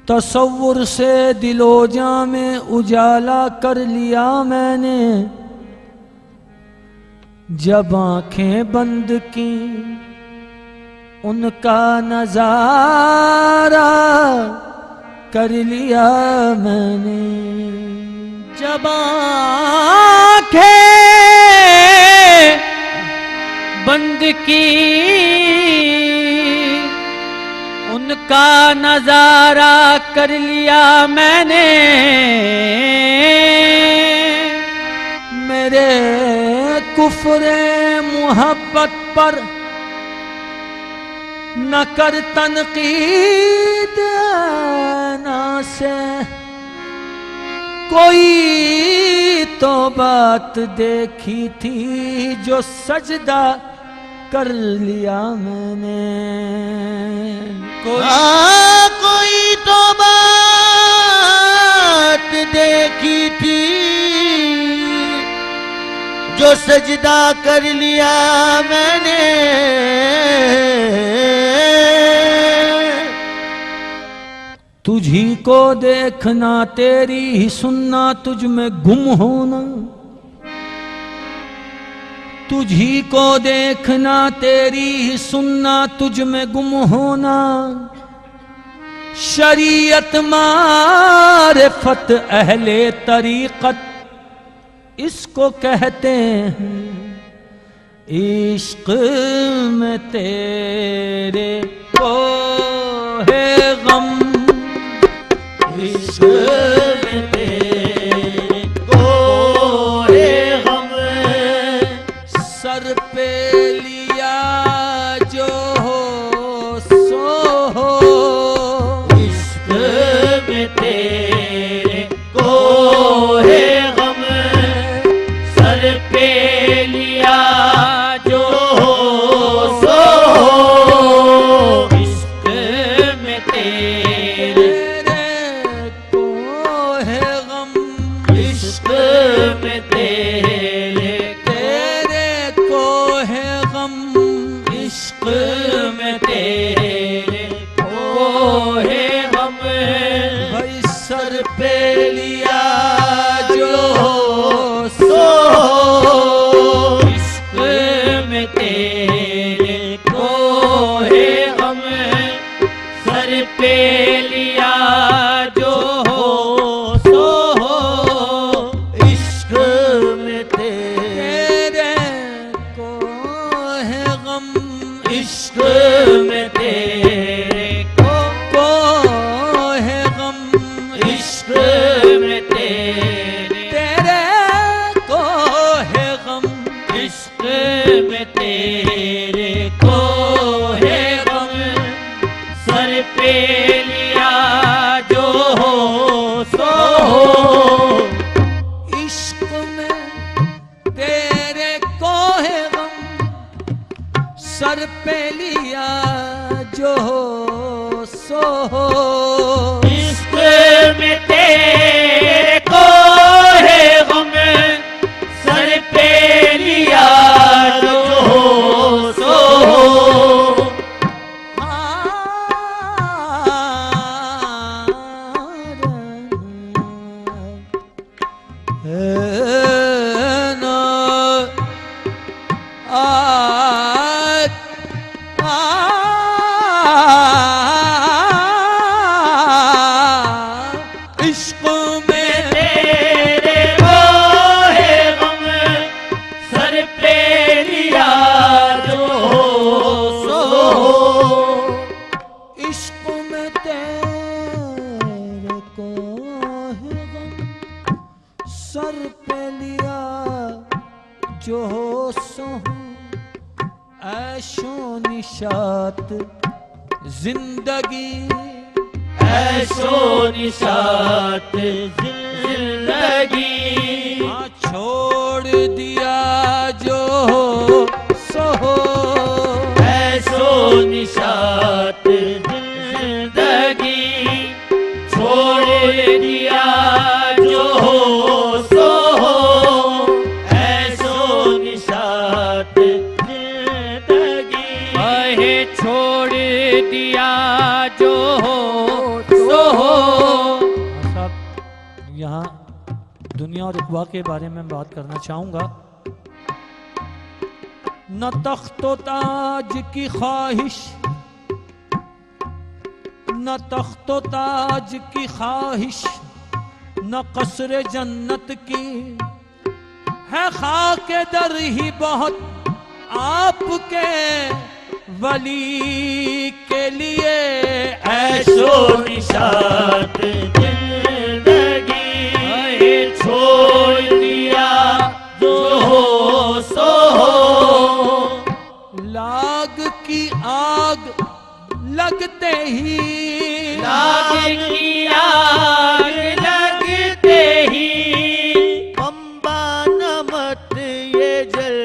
तसव्वुर से दिलोजा में उजाला कर लिया मैंने। जब आंखें बंद की उनका नजारा कर लिया मैंने। जब आंखें बंद की उनका नजारा कर लिया मैंने। मेरे कुफ्रे मोहब्बत पर न कर तनकीद ना से। कोई तो बात देखी थी जो सजदा कर लिया मैंने। कोई तो बात देखी थी जो सजदा कर लिया मैंने। तुझी को देखना तेरी ही सुनना तुझ में गुम होना। तुझी को देखना तेरी ही सुनना तुझ में गुम होना। शरीयत मारिफत अहले तरीकत इसको कहते हैं। इश्क में तेरे को है गम। इश्क में तेरे को है गम। सर पे लिया जो हो सो हो। इश्क में तेरे को है गम। सर पे लिया जो हो सो हो। इश्क में तेरे को है गम। इश्क में तेरे को है गम। इश्क में तेरे को है गम। भाई सर पे लिया जो हो सो इश्क में तेरे को है गम। सर पे लिया जो हो सो इश्क में तेरे को है गम। इश्क में तेरे को है गम। इश्क में तेरे को है गम। इश्क में तेरे को है गम। सर पे लिया जो हो सो हो। इश्क में तेरे को है गम। सर पे लिया जो हो सो हो। इश्क में तेरे को है गम। सर पे लिया जो हो सो हो। इश्क में तेरे को है गम। सर पे लिया जो हो सो हो। इश्क में तेरे को है गम। सर पे लिया जो हो सो हो। ऐशो निशात जिंदगी ऐशो निशात जिंदगी। हैं और एक वाक़े के बारे में बात करना चाहूँगा। न तख्तो ताज की ख्वाहिश, न तख्तो ताज की ख्वाहिश, न कसर जन्नत की है, खाके दर ही बहुत आपके वली के लिए। ऐशो निशात जिंदगी छोड़ दिया जो हो सो हो। लाग की आग लगते ही, लाग की आग लगते ही, पंबा नमक ये जल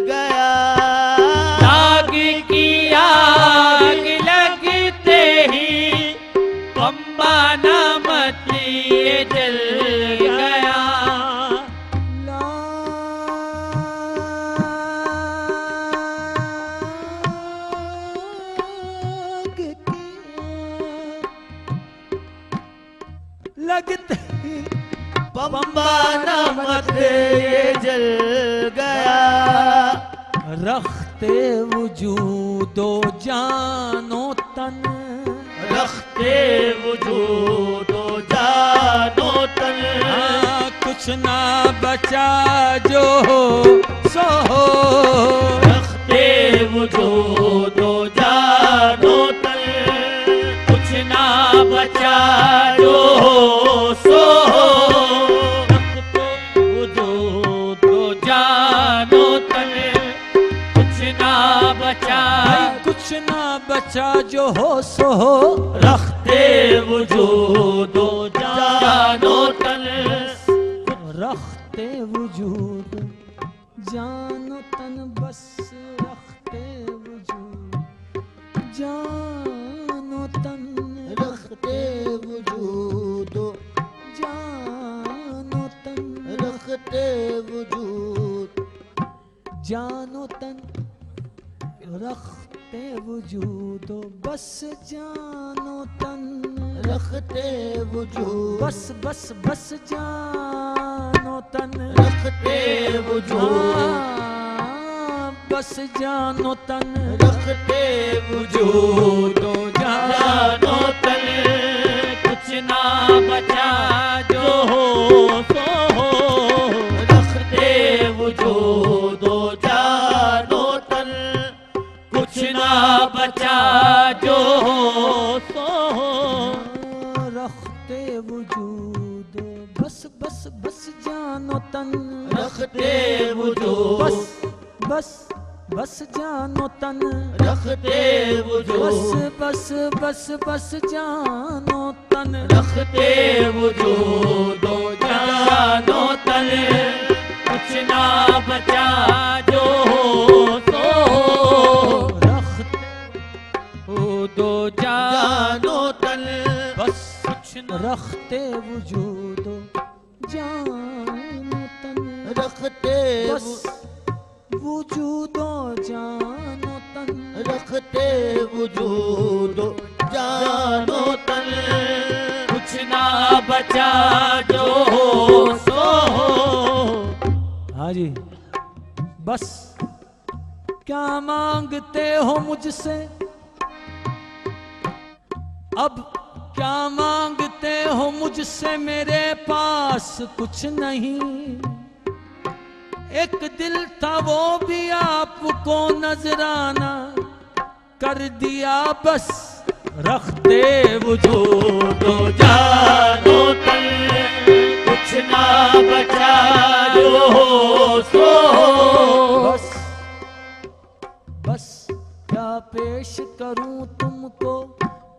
गया। लाग की आग लगते ही, पंबा नमक ये जल गया। लगते ही पंबा नमक ये जल गया। रखते वजूदो जानो तन, रखते वजूदो जानो तन, कुछ ना बचा जो हो सो हो। रखते वजूदो जानो तन, कुछ ना बचा जो हो सो हो। रखते वजूदो जानो तन, कुछ ना बचा, कुछ ना बचा जो हो सो हो। रखते वजूदो जानो तन, रखते वजूद जानो तन, बस रखते वजूद जानो तन, रखते वजूद जानो तन, रखते वजूद जानो तन, रखते वजूद बस जानो तन, रखते वजूद बस बस बस जानो तन, रखते वजूद बस जानो तन, रखते वजूद जानो तन, कुछ ना बचा जो हो सो हो। रखते वजूद जानो तन, कुछ ना बचा जो हो सो हो। रखते वजूद बस बस बस जानो तन, रखते वजूद बस बस बस जानो तन, रखते बस वजूद बस बस बस जानो तन, रखते वजूद जानो तन, कुछ ना बचा जो हो सो हो। रखते वजूद जानो तन, बस कुछ ना रखते वजूद जानो तन, रखते बस वजूदो जानो तन, रखते वजूद जानो तन, कुछ ना बचा जो हो सो हो। हाँ जी, बस क्या मांगते हो मुझसे, अब क्या मांगते हो मुझसे, मेरे पास कुछ नहीं। एक दिल था वो भी आपको नजराना कर दिया, बस रखते वजूद जानो तन, कुछ ना बचा जो हो सो हो। बस बस क्या पेश करूं तुमको,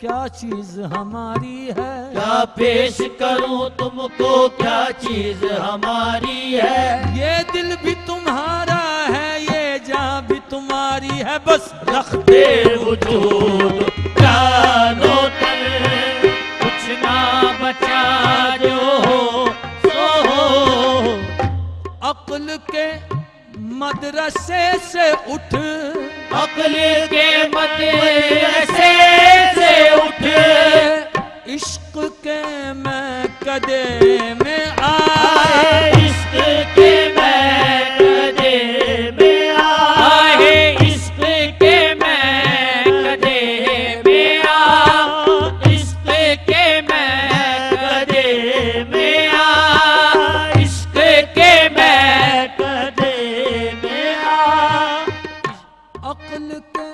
क्या चीज हमारी है, क्या पेश करूं तुमको, क्या चीज हमारी है। ये दिल भी तुम्हारा है, ये जान भी तुम्हारी है, बस रखते वजूद जानो तन, कुछ ना बचा जो हो सो हो। अक्ल के मदरसे से उठ, अक्ल के मदरसे से उठ, इश्क के मैं कदे में आया, इश्क के मैं कदे में आए, इश्क के मैं कदे में आ, इश्क के मैं कदे में आ, इश्क के मैं कदे में आ। अक्ल के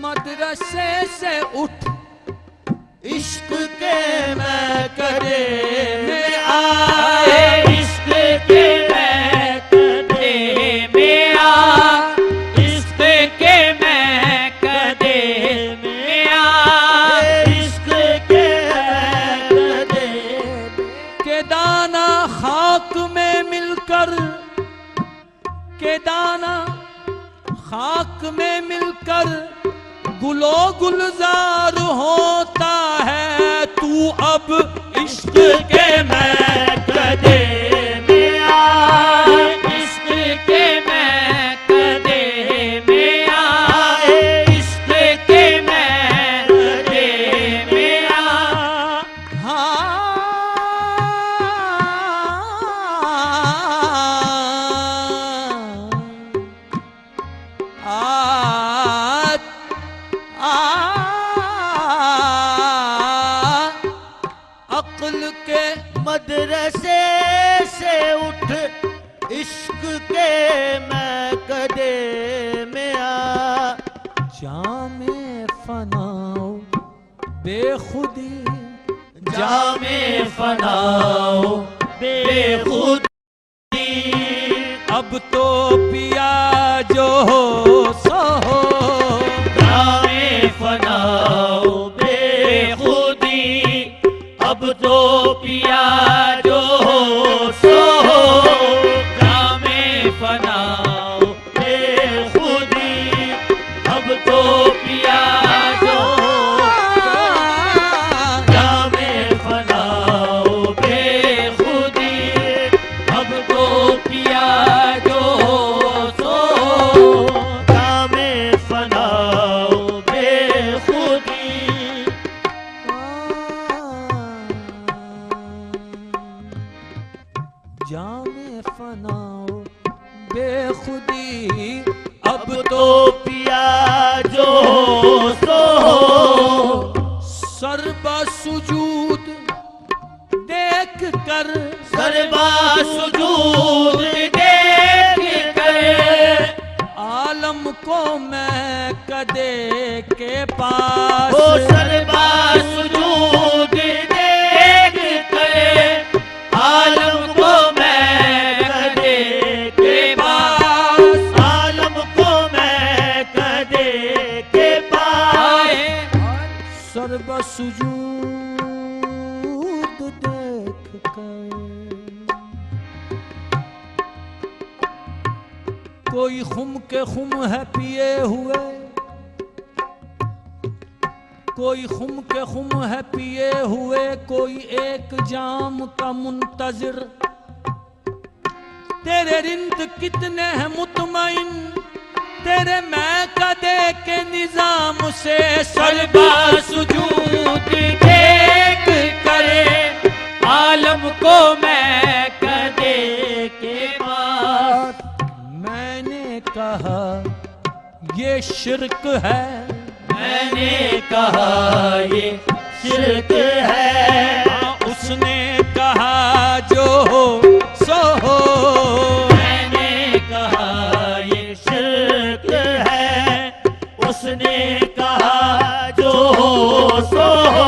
मदरसे से उठ, इश्क के मैं कदे में आए, आए, इश्क के मैं कदे में आ, इश्क के मैं कदे में आ, इश्क के मैं कदे के दाना खाक में मिलकर, के दाना खाक में मिलकर गुलो गुलजार होता है। तू अब इश्क के मैं कदे में आ, इश्क के मैं कदे में आ, इश्क के मैं कदे में आ। अक्ल के मदरसे से उठ, इश्क के मैं कदे में आ। जामे फनाओ बेखुदी, जामे फनाओ बेखुदी, अब तो पिया जो हो सो हो। जामे फनाओ बेखुदी, अब तो पिया जो हो सो हो। जामे फनाओ बेखुदी, अब तो पिया जो हो। जामे फनाओ बेखुदी, अब तो पिया जो हो सो। जामे फनाओ बेखुदी, जामे फनाओ बेखुदी, अब अब तो तो पिया जो हो सो हो। सरबा सुजूद देख कर, सरबा सुजूद देख कर, आलम को मैं कदे के पास। हो सरबा सुजूद देख कर, आलम को मैं कदे के पास, आलम को मैं कदे के पास। सर्व सुजूद देख कर, कोई खुम के खुम है पिए हुए, कोई खुम के खुम है पिए हुए, कोई एक जाम का मुंतजिर। तेरे रिंद कितने हैं मुतमइन, तेरे मैं कदे के निजाम से। सरबा सुजूद देख करे, आलम को मैं कदे के पास। मैंने कहा ये शिरक है, मैंने कहा ये शिरक है, उसने कहा जो हो सो हो। मैंने कहा ये शिरक है, उसने कहा जो हो सो हो।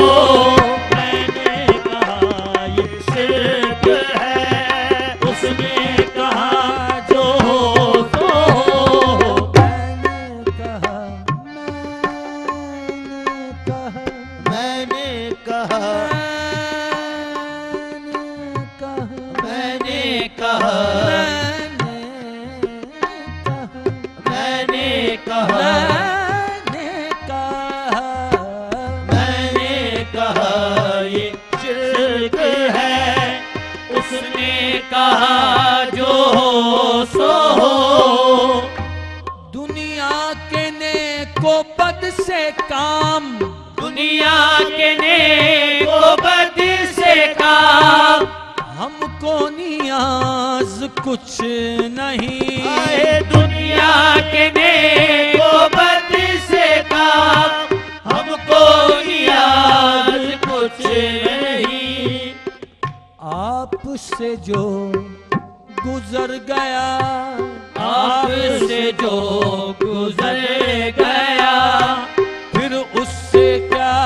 मैंने कहा ये शिरक है, उसने कहा जो हो सो हो। मैंने कहा, मैंने कहा, मैंने कहा, मैंने कहा, मैंने कहा, मैंने कहा, मैंने कहा, मैंने कहा ये शिरक है, उसने कहा जो हो सो हो। दुनिया के नेको बद से काम, दुनिया के नेको बद से काम, हम हमको नियाज कुछ नहीं। आए दुनिया के नेको बद से काम हमको नियाज कुछ नहीं। आपसे जो गुजर गया, आपसे जो गुजर गया, फिर उससे क्या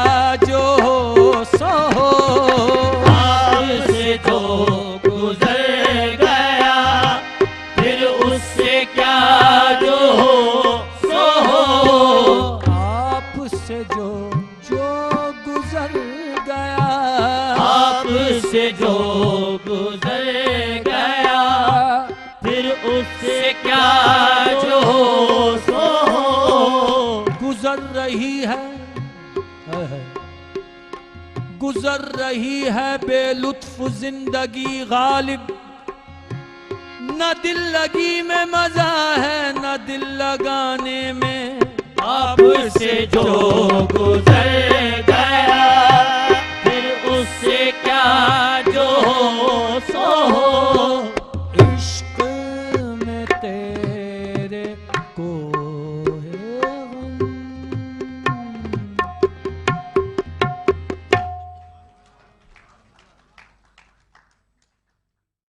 जो हो सो हो। आपसे जो गुजर गया, फिर उससे क्या जो हो सो हो। आपसे जो गुजर गया, आपसे जो गुजर गया, फिर उससे क्या जो हो सो हो। गुजर रही है बेलुत्फ जिंदगी गालिब। न दिल लगी में मजा है न दिल लगाने में। आपसे जो गुजर गया, फिर उससे क्या जो हो